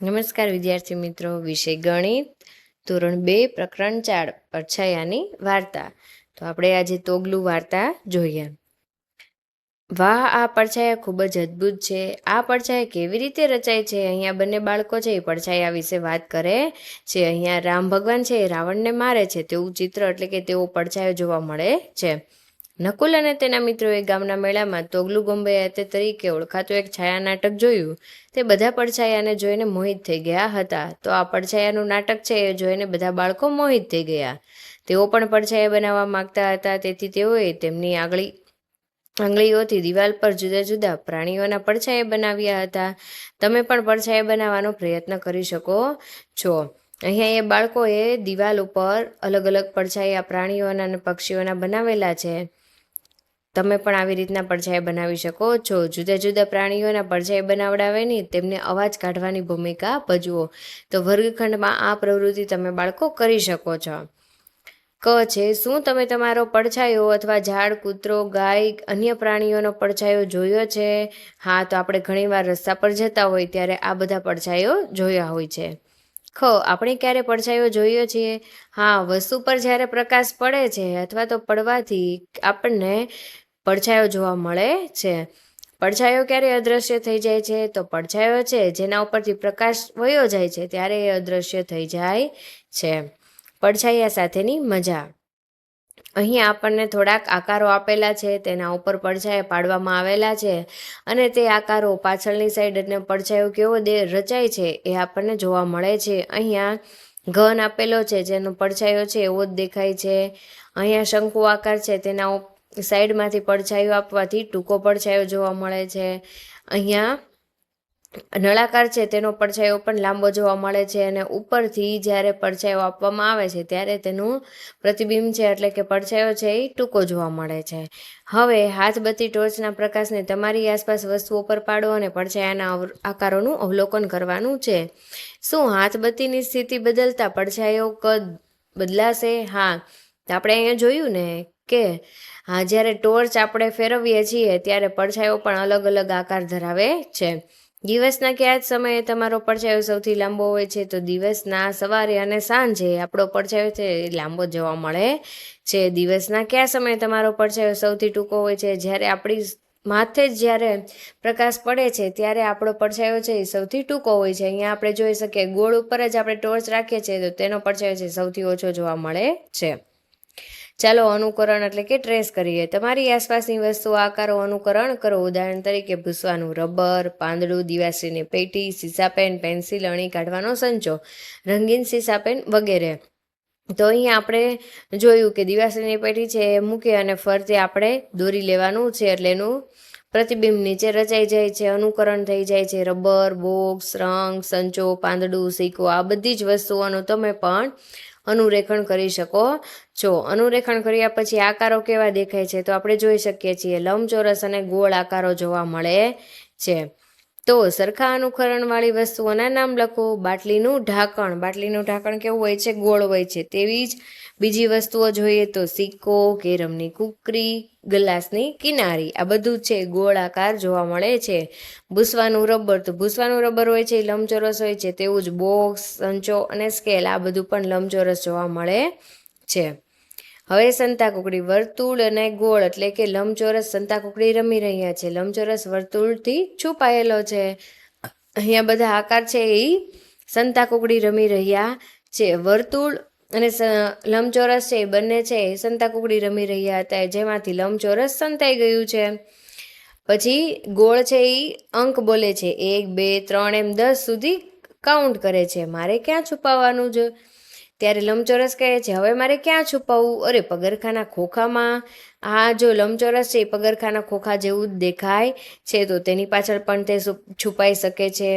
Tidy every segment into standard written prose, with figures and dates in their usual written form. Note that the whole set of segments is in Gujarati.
નમસ્કાર વિદ્યાર્થી મિત્રો, વિષય ગણિત, ધોરણ 2, પ્રકરણ 4, પડછાયાની વાર્તા. તો આપણે આજે તોગલું વાર્તા જોઈએ. વાહ, આ પડછાયા ખૂબ જ અદ્ભુત છે. આ પડછાયા કેવી રીતે રચાય છે? અહીંયા બંને બાળકો છે એ પડછાયા વિશે વાત કરે છે. અહીંયા રામ ભગવાન છે એ રાવણને મારે છે તેવું ચિત્ર, એટલે કે તેવો પડછાયો જોવા મળે છે. નકુલ અને તેના મિત્રોએ ગામના મેળામાં તોગલું ગોંબૈયા તરીકે ઓળખાતું એક છાયા નાટક જોયું. તે બધા પડછાયાને જોઈને મોહિત થઈ ગયા હતા. તો આ પડછાયાનું નાટક છે એ જોઈને બધા બાળકો મોહિત થઈ ગયા. તેઓ પણ પડછાયા બનાવવા માંગતા હતા, તેથી તેઓએ તેમની આંગળીઓથી દિવાલ પર જુદા જુદા પ્રાણીઓના પડછાયા બનાવ્યા હતા. તમે પણ પડછાયા બનાવવાનો પ્રયત્ન કરી શકો છો. અહીંયા એ બાળકોએ દિવાલ ઉપર અલગ અલગ પડછાયા પ્રાણીઓના અને પક્ષીઓના બનાવેલા છે. તમે પણ આવી રીતના પડછાયા બનાવી શકો છો. જુદા જુદા પ્રાણીઓના પડછાયા બનાવડાવીને તેમને અવાજ કાઢવાની ભૂમિકા ભજવો. તો વર્ગખંડમાં આ પ્રવૃત્તિ તમે બાળકો કરી શકો છો. ક છે, શું તમે તમારો પડછાયો અથવા ઝાડ, કૂતરો, ગાય, અન્ય પ્રાણીઓનો પડછાયો જોયો છે? હા, તો આપણે ઘણીવાર રસ્તા પર જતા હોય ત્યારે આ બધા પડછાયો જોયા હોય છે. ખ, આપણે ક્યારે પડછાયો જોયો છે? હા, વસ્તુ પર જ્યારે પ્રકાશ પડે છે અથવા તો પડવાથી આપણને પડછાયો જોવા મળે છે. પડછાયો ક્યારે અદૃશ્ય થઈ જાય છે? તો પડછાયો છે જેના ઉપરથી પ્રકાશ વયો જાય છે ત્યારે એ અદૃશ્ય થઈ જાય છે. પડછાયા સાથેની મજા. અહીં આપણને થોડાક આકારો આપેલા છે, તેના ઉપર પડછાયા પાડવામાં આવેલા છે અને તે આકારો પાછળની સાઈડ અને પડછાયો કેવો રચાય છે એ આપણને જોવા મળે છે. અહીંયા ઘન આપેલો છે જેનો પડછાયો છે એવો જ દેખાય છે. અહીંયા શંકુ આકાર છે, તેના સાઈડમાંથી પડછાયો આપવાથી ટૂંકો પડછાયો જોવા મળે છે. અહીંયા નળાકાર છે તેનો પડછાયો પણ લાંબો જોવા મળે છે અને ઉપરથી જ્યારે પડછાયો આપવામાં આવે છે ત્યારે તેનું પ્રતિબિંબ છે, એટલે કે પડછાયો છે એ ટૂંકો જોવા મળે છે. હવે હાથબત્તી ટોર્ચના પ્રકાશને તમારી આસપાસ વસ્તુઓ પર પાડો અને પડછાયાના આકારોનું અવલોકન કરવાનું છે. શું હાથબત્તીની સ્થિતિ બદલતા પડછાયો કદ બદલાશે? હા, આપણે અહીંયા જોયું ને કે હા, જ્યારે ટોર્ચ આપણે ફેરવીએ છીએ ત્યારે પડછાયો પણ અલગ અલગ આકાર ધરાવે છે. દિવસના કયા જ સમયે તમારો પડછાયો સૌથી લાંબો હોય છે? તો દિવસના સવારે અને સાંજે આપણો પડછાયો છે એ લાંબો જોવા મળે છે. દિવસના કયા સમયે તમારો પડછાયો સૌથી ટૂંકો હોય છે? જ્યારે આપણી માથે જ જ્યારે પ્રકાશ પડે છે ત્યારે આપણો પડછાયો છે એ સૌથી ટૂંકો હોય છે. અહીંયા આપણે જોઈ શકીએ ગોળ ઉપર જ આપણે ટોર્ચ રાખીએ છીએ તો તેનો પડછાયો છે સૌથી ઓછો જોવા મળે છે. ચાલો અનુકરણ એટલે કે ટ્રેસ કરીએ. તમારી આસપાસની વસ્તુઓ આકારો અનુકરણ કરો. ઉદાહરણ તરીકે ભૂસવાનું રબર, પાંદડું, દિવાસળીની પેટી, સીસા પેન, પેન્સિલ, અણી કાઢવાનો સંચો, રંગીન સીસા પેન વગેરે. તો અહીંયા આપણે જોયું કે દિવાસળીની પેટી છે એ મૂકી અને ફરતે આપણે દોરી લેવાનું છે એટલે એનું પ્રતિબિંબ નીચે રચાઈ જાય છે, અનુકરણ થઈ જાય છે. રબર, બોક્સ, રંગ, સંચો, પાંદડું, સિક્કો, આ બધી જ વસ્તુઓનું તમે પણ અનુરેખણ કરી શકો છો. અનુરેખણ કર્યા પછી આકારો કેવા દેખાય છે? તો આપણે જોઈ શકીએ છીએ લંબચોરસ અને ગોળ આકારો જોવા મળે છે. તો સરખા અનુકરણવાળી વસ્તુઓના નામ લખો. બાટલીનું ઢાંકણ કેવું હોય છે? ગોળ હોય છે. તેવી જ બીજી વસ્તુઓ જોઈએ તો સિક્કો, કેરમની કુકરી, ગ્લાસની કિનારી, આ બધું છે ગોળ આકાર જોવા મળે છે. ભૂસવાનું રબર હોય છે, લંબચોરસ હોય છે. તેવું જ બોક્સ, સંચો અને સ્કેલ, આ બધું પણ લંબચોરસ જોવા મળે છે. હવે સંતાકુકડી. વર્તુળ અને ગોળ એટલે કે લંબચોરસ સંતાકુકડી રમી રહ્યા છે. લંબચોરસ વર્તુળથી છુપાયેલો છે. અહીંયા બધા આકાર છે એ સંતાકુકડી રમી રહ્યા છે. વર્તુળ અને લંબચોરસ છે એ બંને છે એ સંતાકુકડી રમી રહ્યા હતા, જેમાંથી લંબચોરસ સંતાઈ ગયું છે. પછી ગોળ છે એ અંક બોલે છે, 1, 2, 3 એમ 10 સુધી કાઉન્ટ કરે છે. મારે ક્યાં છુપાવવાનું છે? ત્યારે લંબચોરસ કહે છે, હવે મારે ક્યાં છુપાવવું? અરે, પગરખાના ખોખામાં. આ જો લંબચોરસ છે એ પગરખાના ખોખા જેવું જ દેખાય છે, તો તેની પાછળ પણ તે છુપાઈ શકે છે.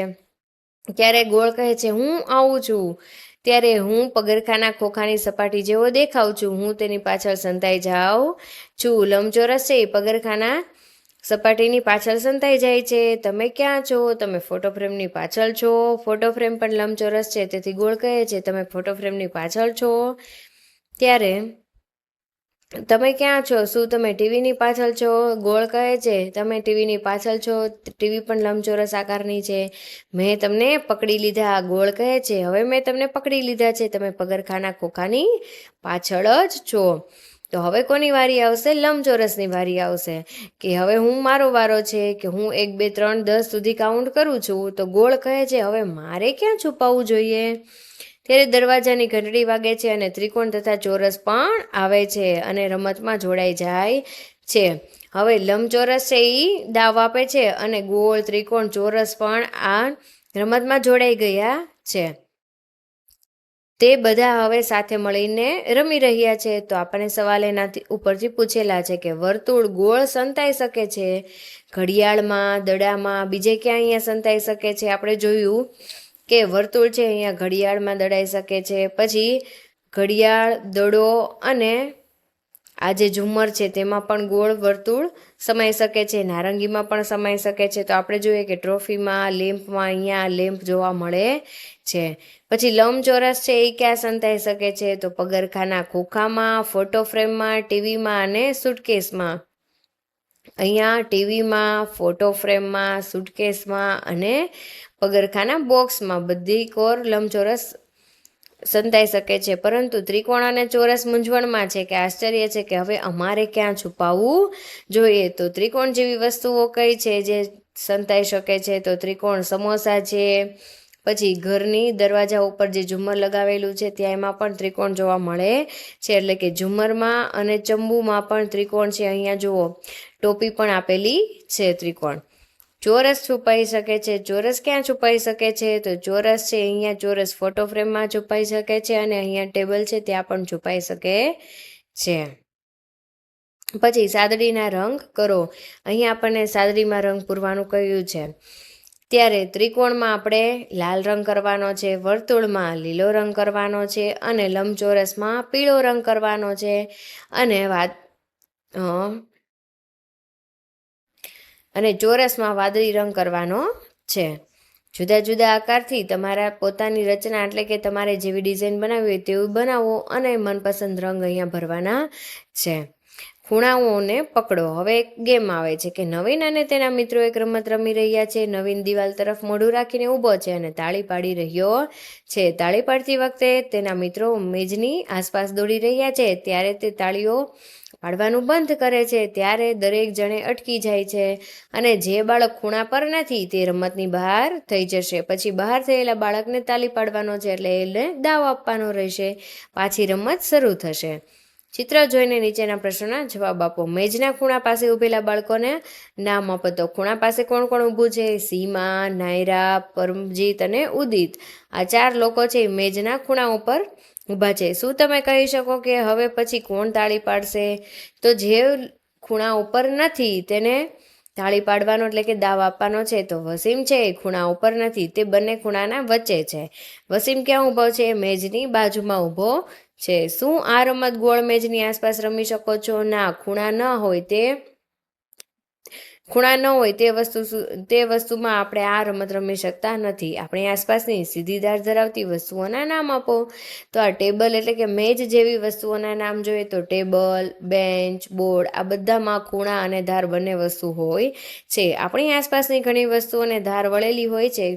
ત્યારે ગોળ કહે છે, હું આવું છું. ત્યારે હું પગરખાના ખોખાની સપાટી જેવો દેખાઉં છું, હું તેની પાછળ સંતાઈ જાઉં છું. લંબચોરસ છે એ પગરખાના સપાટીની પાછળ સંતાઈ જાય છે. તમે ક્યાં છો? તમે ફોટો ફ્રેમની પાછળ છો. ફોટો ફ્રેમ પણ લંબચોરસ છે, તેથી ગોળ કહે છે તમે ફોટો ફ્રેમની પાછળ છો. ત્યારે તમે ક્યાં છો? શું તમે ટીવીની પાછળ છો? ગોળ કહે છે તમે ટીવીની પાછળ છો. ટીવી પણ લંબચોરસ આકારની છે. મેં તમને પકડી લીધા. ગોળ કહે છે હવે મેં તમને પકડી લીધા છે. તમે પગરખાના ખોખાની પાછળ જ છો. તો હવે કોની વારી આવશે? લંબચોરસની વારી આવશે કે હવે મારો વારો છે કે હું 1 2 3 10 સુધી કાઉન્ટ કરું છું. તો ગોળ કહે છે હવે મારે ક્યાં છુપાવવું જોઈએ? ત્યારે દરવાજાની ઘંટડી વાગે છે અને ત્રિકોણ તથા ચોરસ પણ આવે છે અને રમતમાં જોડાઈ જાય છે. હવે લંબચોરસ છે એ દાવ આપે છે અને ગોળ, ત્રિકોણ, ચોરસ પણ આ રમતમાં જોડાઈ ગયા છે. તે બધા હવે સાથે મળીને રમી રહ્યા છે. તો આપણને સવાલ એનાથી ઉપરથી પૂછેલા છે કે વર્તુળ ગોળ સંતાઈ શકે છે, ઘડિયાળમાં, દડામાં, બીજે ક્યાં અહીંયા સંતાઈ શકે છે? આપણે જોયું કે વર્તુળ છે અહીંયા ઘડિયાળમાં દડાઈ શકે છે. પછી ઘડિયાળ, દડો અને આ જે ઝુમ્મર છે તેમાં પણ ગોળ વર્તુળ સમાઈ શકે છે. નારંગીમાં પણ સમાઈ શકે છે. તો આપણે જોઈએ કે ટ્રોફીમાં, લેમ્પમાં અહીંયા લેમ્પ જોવા મળે છે. પછી લંબચોરસ છે એ ક્યાં સંતાઈ શકે છે? તો પગરખાના ખોખામાં, ફોટો ફ્રેમમાં, ટીવીમાં અને સુટકેસમાં. અહીંયા ટીવીમાં, ફોટો ફ્રેમમાં, સુટકેસમાં અને પગરખાના બોક્સમાં બધી કોર લંબચોરસ સંતાઈ શકે છે. પરંતુ ત્રિકોણ અને ચોરસ મૂંઝવણમાં છે કે આશ્ચર્ય છે કે હવે અમારે ક્યાં છુપાવવું જોઈએ? તો ત્રિકોણ જેવી વસ્તુઓ કઈ છે જે સંતાઈ શકે છે? તો ત્રિકોણ સમોસા છે. પછી ઘરની દરવાજા ઉપર જે ઝુમ્મર લગાવેલું છે ત્યાં એમાં પણ ત્રિકોણ જોવા મળે છે. એટલે કે ઝુમ્મરમાં અને ચંબુમાં પણ ત્રિકોણ છે. અહીંયા જુઓ ટોપી પણ આપેલી છે ત્રિકોણ. ચોરસ છુપાઈ શકે છે. ચોરસ ક્યાં છુપાઈ શકે છે? તો ચોરસ છે અહીંયા ચોરસ ફોટો ફ્રેમમાં છુપાઈ શકે છે અને અહીંયા ટેબલ છે ત્યાં પણ છુપાઈ શકે છે. પછી સાદડીના રંગ કરો. અહીંયા આપણને સાદડીમાં રંગ પૂરવાનું કહ્યું છે. ત્યારે ત્રિકોણમાં આપણે લાલ રંગ કરવાનો છે, વર્તુળમાં લીલો રંગ કરવાનો છે અને લંબચોરસમાં પીળો રંગ કરવાનો છે અને ચોરસમાં વાદળી રંગ કરવાનો છે. જુદા જુદા આકારથી તમારા પોતાની રચના એટલે કે તમારે જેવી ડિઝાઇન બનાવવી હોય તેવું બનાવો અને મનપસંદ રંગ અહીંયા ભરવાના છે. ખૂણાઓને પકડો. હવે એક ગેમ આવે છે કે નવીન અને તેના મિત્રો એક રમત રમી રહ્યા છે. નવીન દિવાલ તરફ મોઢું રાખીને ઊભો છે અને તાળી પાડી રહ્યો છે. તાળી પાડતી વખતે તેના મિત્રો મેજની આસપાસ દોડી રહ્યા છે. ત્યારે તે તાળીઓ પાડવાનું બંધ કરે છે. ત્યારે દરેક જણે અટકી જાય છે અને જે બાળક ખૂણા પર નથી તે રમતની બહાર થઈ જશે. પછી બહાર થયેલા બાળકને તાળી પાડવાનો છે એટલે એને દાવ આપવાનો રહેશે. પાછી રમત શરૂ થશે. ચિત્ર જોઈને નીચેના પ્રશ્નોના જવાબ આપો. મેજના ખૂણા પાસે ઊભેલા બાળકોને નામ આપો. તો ખૂણા પાસે કોણ કોણ ઊભું છે? સીમા, નાયરા, પરમજીત અને ઉદિત. આ 4 લોકો છે મેજના ખૂણા ઉપર ઊભા છે. શું તમે કહી શકો કે હવે પછી કોણ તાળી પાડશે? તો જે ખૂણા ઉપર નથી તેને તાળી પાડવાનો એટલે કે દાવ આપવાનો છે. તો વસીમ છે એ ખૂણા ઉપર નથી, તે બંને ખૂણાના વચ્ચે છે. વસીમ ક્યાં ઊભો છે? મેજની બાજુમાં ઊભો છે. શું આ રમત ગોળ મેજની આસપાસ રમી શકો છો? ના, ખૂણા ન હોય તે વસ્તુમાં આપણે આ રમત રમી શકતા નથી. આપણી આસપાસની સીધી ધાર ધરાવતી વસ્તુઓના નામ આપો. તો આ ટેબલ એટલે કે મેજ જેવી વસ્તુઓના નામ જોઈએ તો ટેબલ, બેન્ચ, બોર્ડ આ બધામાં ખૂણા અને ધાર બંને વસ્તુ હોય છે. આપણી આસપાસની ઘણી વસ્તુઓને ધાર વળેલી હોય છે.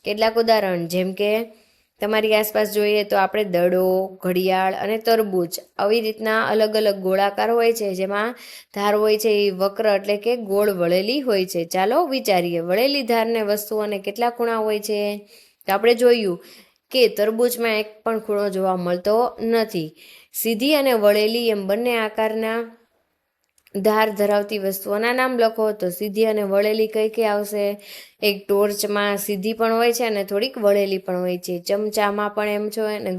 કેટલાક ઉદાહરણ જેમ કે તમારી આસપાસ જોઈએ તો આપણે દડો, ઘડિયાળ અને તરબૂચ આવી રીતના અલગ અલગ ગોળાકાર હોય છે જેમાં ધાર હોય છે એ વક્ર એટલે કે ગોળ વળેલી હોય છે. ચાલો વિચારીએ. વળેલી ધારને વસ્તુઓને કેટલા ખૂણા હોય છે? તો આપણે જોયું કે તરબૂચમાં એક પણ ખૂણો જોવા મળતો નથી. સીધી અને વળેલી એમ બંને આકારના ધાર ધરાવતી વસ્તુઓના નામ લખો. તો સીધી અને વળેલી કઈ કઈ આવશે? એક ટોર્ચમાં સીધી પણ હોય છે અને થોડીક વળેલી પણ હોય છે. ચમચામાં પણ એમ છે અને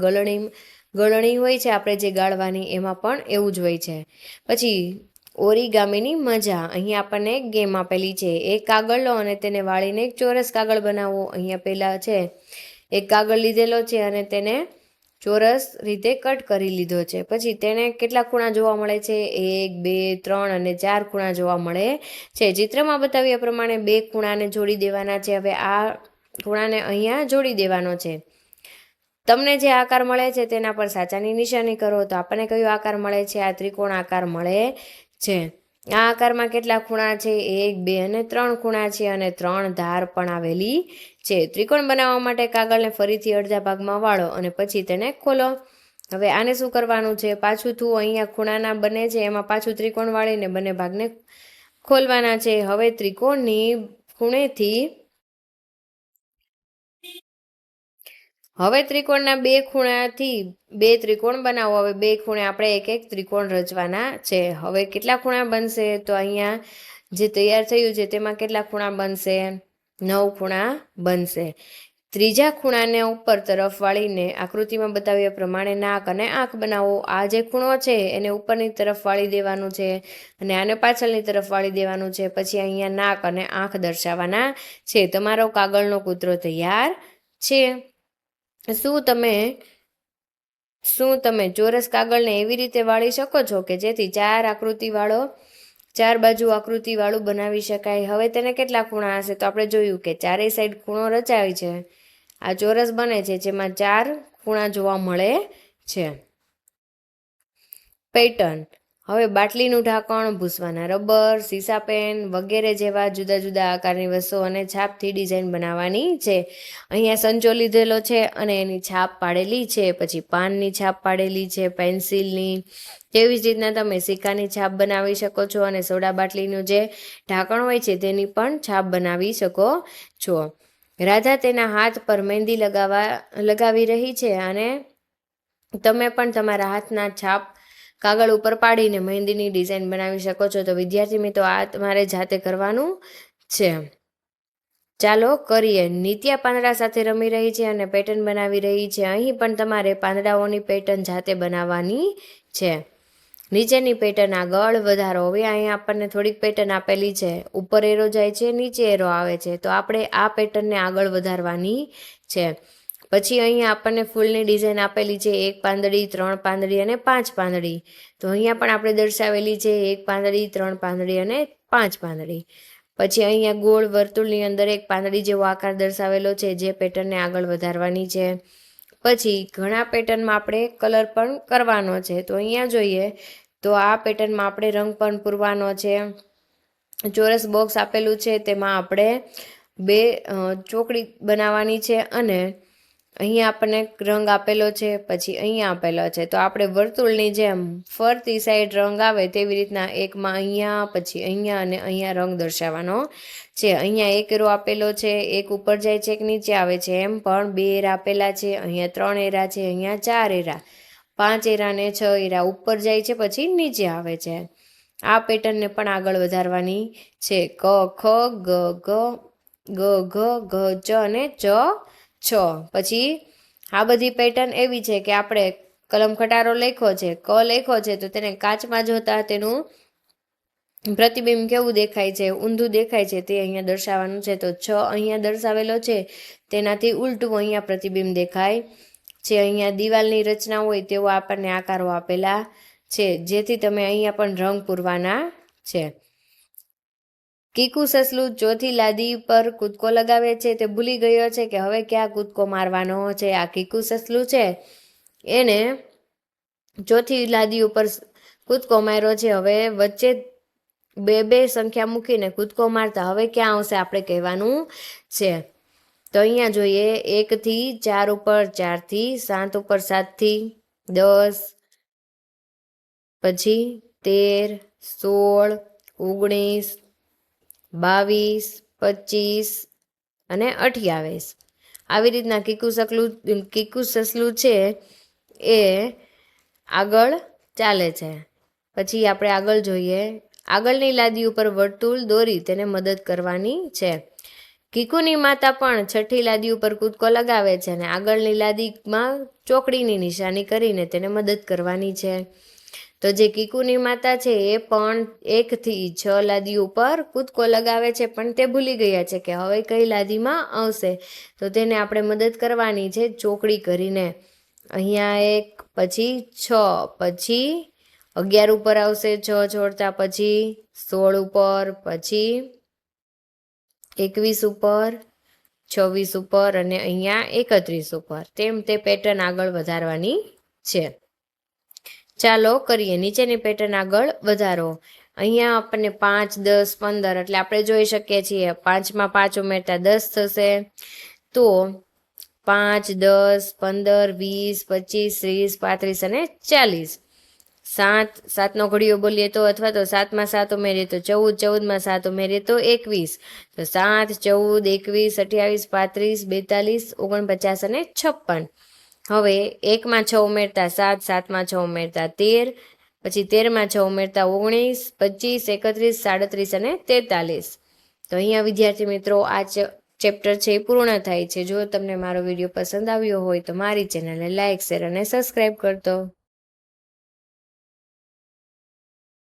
ગળણી હોય છે આપણે જે ગાળવાની એમાં પણ એવું જ હોય છે. પછી ઓરિગામીની મજા. અહીંયા આપણને એક ગેમ આપેલી છે. એક કાગળ લો અને તેને વાળીને એક ચોરસ કાગળ બનાવો. અહીંયા પહેલા છે એક કાગળ લીધેલો છે અને તેને ચોરસ રીતે કટ કરી લીધો છે. પછી તેને કેટલા ખૂણા જોવા મળે છે? 1 2 3 અને 4 ખૂણા જોવા મળે છે. ચિત્રમાં બતાવ્યા પ્રમાણે 2 ખૂણાને જોડી દેવાના છે. હવે આ ખૂણાને અહીંયા જોડી દેવાનો છે. તમને જે આકાર મળે છે તેના પર સાચાની નિશાની કરો તો આપણને કયો આકાર મળે છે? આ ત્રિકોણ આકાર મળે છે. આ આકારમાં કેટલા ખૂણા છે? 1, 2 અને 3 ખૂણા છે અને 3 ધાર પણ આવેલી છે. ત્રિકોણ બનાવવા માટે કાગળને ફરીથી અડધા ભાગમાં વાળો અને પછી તેને ખોલો. હવે આને શું કરવાનું છે? પાછું અહીંયા ખૂણાના બને છે એમાં પાછું ત્રિકોણ વાળીને બંને ભાગને ખોલવાના છે. હવે ત્રિકોણની ખૂણેથી હવે ત્રિકોણના બે ખૂણાથી બે ત્રિકોણ બનાવો. હવે બે ખૂણે આપણે એક એક ત્રિકોણ રચવાના છે. હવે કેટલા ખૂણા બનશે? તો અહીંયા જે તૈયાર થયું છે તેમાં કેટલા ખૂણા બનશે? 9 ખૂણા બનશે. ત્રીજા ખૂણાને ઉપર તરફ વાળીને આકૃતિમાં બતાવ્યા પ્રમાણે નાક અને આંખ બનાવો. આ જે ખૂણો છે એને ઉપરની તરફ વાળી દેવાનું છે અને આને પાછળની તરફ વાળી દેવાનું છે. પછી અહીંયા નાક અને આંખ દર્શાવવાના છે. તમારો કાગળનો કૂતરો તૈયાર છે. શું તમે ચોરસ કાગળને એવી રીતે વાળી શકો છો કે જેથી ચાર બાજુ આકૃતિવાળું બનાવી શકાય? હવે તેને કેટલા ખૂણા હશે? તો આપણે જોયું કે ચારેય સાઈડ ખૂણો રચાય છે. આ ચોરસ બને છે જેમાં 4 ખૂણા જોવા મળે છે. પેટર્ન. હવે બાટલીનું ઢાંકણ, ભૂસવાના રબર, સીસા પેન વગેરે જેવા જુદા જુદા આકારની વસ્તુઓને છાપથી ડિઝાઇન બનાવવાની છે. અહીંયા સંચો લીધેલો છે અને એની છાપ પાડેલી છે. પછી પાનની છાપ પાડેલી છે, પેન્સિલની. તેવી જ રીતના તમે સિક્કાની છાપ બનાવી શકો છો અને સોડા બાટલીનું જે ઢાંકણ હોય છે તેની પણ છાપ બનાવી શકો છો. રાધા તેના હાથ પર મહેંદી લગાવી રહી છે અને તમે પણ તમારા હાથના છાપ કાગળ ઉપર પાડીને મહેંદીની ડિઝાઇન બનાવી શકો છો. તો વિદ્યાર્થી મિત્રો, આ તમારે જાતે કરવાનું છે. ચાલો કરીએ. નિત્યા પાંદડા સાથે રમી રહી છે અને પેટર્ન બનાવી રહી છે. અહીં પણ તમારે પાંદડાઓની પેટર્ન જાતે બનાવવાની છે. નીચેની પેટર્ન આગળ વધારો. હવે અહીંયા આપણને થોડીક પેટર્ન આપેલી છે. ઉપર એરો જાય છે, નીચે એરો આવે છે. તો આપણે આ પેટર્નને આગળ વધારવાની છે. પછી અહીંયા આપણને ફૂલની ડિઝાઇન આપેલી છે. 1 પાંદડી, 3 પાંદડી અને 5 પાંદડી. તો અહીંયા પણ આપણે દર્શાવેલી છે 1 પાંદડી, 3 પાંદડી અને 5 પાંદડી. પછી અહીંયા ગોળ વર્તુળની અંદર એક પાંદડી જેવો આકાર દર્શાવેલો છે જે પેટર્નને આગળ વધારવાની છે. પછી ઘણા પેટર્નમાં આપણે કલર પણ કરવાનો છે. તો અહીંયા જોઈએ તો આ પેટર્નમાં આપણે રંગ પણ પૂરવાનો છે. ચોરસ બોક્સ આપેલું છે તેમાં આપણે 2 ચોકડી બનાવવાની છે અને અહીંયા આપણને રંગ આપેલો છે. પછી અહીંયા આપેલો છે. તો આપણે વર્તુળની જેમ ફરતી સાઈડ રંગ આવે તેવી રીતના એકમાં અહીંયા, પછી અહીંયા અને અહીંયા રંગ દર્શાવવાનો છે. અહીંયા 1 એરો આપેલો છે, એક ઉપર જાય છે, એક નીચે આવે છે. એમ પણ 2 એરા આપેલા છે. અહીંયા 3 એરા છે, અહીંયા 4 એરા, 5 એરા ને 6 એરા ઉપર જાય છે, પછી નીચે આવે છે. આ પેટર્નને પણ આગળ વધારવાની છે. ક, ખ, ગ, ઘ, ચ અને ચ, છ. પછી આ બધી પેટર્ન એવી છે કે આપણે કલમ ખટારો લખ્યો છે, ક લખ્યો છે, તો તેને કાચમાં જોતા તેનું પ્રતિબિંબ કેવું દેખાય છે, ઊંધું દેખાય છે, તે અહીંયા દર્શાવવાનું છે. તો છ અહીંયા દર્શાવેલો છે તેનાથી ઉલટું અહીંયા પ્રતિબિંબ દેખાય છે. અહીંયા દિવાલની રચના હોય તેવો આપણને આકારો આપેલા છે, જેથી તમે અહીંયા પણ રંગ પૂરવાના છે. કીકુ સસલું ચોથી લાદી પર કૂદકો લગાવે છે. તે ભૂલી ગયો છે કે હવે ક્યાં કૂદકો મારવાનો છે. આ કીકુ સસલું છે એને ચોથી લાદી ઉપર કૂદકો માર્યો છે. હવે વચ્ચે 2 સંખ્યા મૂકીને કૂદકો મારતા હવે ક્યાં આવશે આપણે કહેવાનું છે. તો અહીંયા જોઈએ 1 થી 4 ઉપર, 4 થી 7 ઉપર, 7 થી 10, પછી 13, 16, 19, 22, 25 અને 28. આવી રીતના કીકુ સસલું છે એ આગળ ચાલે છે. પછી આપણે આગળ જોઈએ. આગળની લાદી ઉપર વર્તુળ દોરી તેને મદદ કરવાની છે. કીકુની માતા પણ છઠ્ઠી લાદી ઉપર કૂદકો લગાવે છે અને આગળની લાદીમાં ચોકડીની નિશાની કરીને તેને મદદ કરવાની છે. તો જે કીકુની માતા છે એ પણ 1 થી 6 લાદી ઉપર કૂદકો લગાવે છે, પણ તે ભૂલી ગયા છે કે હવે કઈ લાદીમાં આવશે. તો તેને આપણે મદદ કરવાની છે ચોકડી કરીને. અહીંયા 1, પછી 6, પછી 11 ઉપર આવશે 6 છોડતા, પછી 16 ઉપર, પછી 21 ઉપર, 26 ઉપર અને અહીંયા 31 ઉપર, તેમ તે પેટર્ન આગળ વધારવાની છે. ચાલો કરીએ. નીચેની પેટર્ન આગળ વધારો. અહીંયા આપણને 5, 10, 15 એટલે આપણે જોઈ શકીએ છીએ 5માં 5 ઉમેરતા 10 થશે. તો 5, 10, 15, 20, 25, 30, 35 અને 40. 7 નો ઘડીયો બોલીએ તો, અથવા તો 7માં 7 ઉમેરીએ તો 14, 14માં 7 ઉમેરીએ તો 21. તો 7, 14, 21, 28, 35, 42, 49 અને 56. હવે 1માં 6 ઉમેરતા 7, 7માં 6 ઉમેરતા 13, પછી 13માં 6 ઉમેરતા 19, 25, 31, 37 અને 43. તો અહીંયા વિદ્યાર્થી મિત્રો આ ચેપ્ટર છે એ પૂર્ણ થાય છે. જો તમને મારો વિડીયો પસંદ આવ્યો હોય તો મારી ચેનલને લાઇક, શેર અને સબસ્ક્રાઈબ કરતો.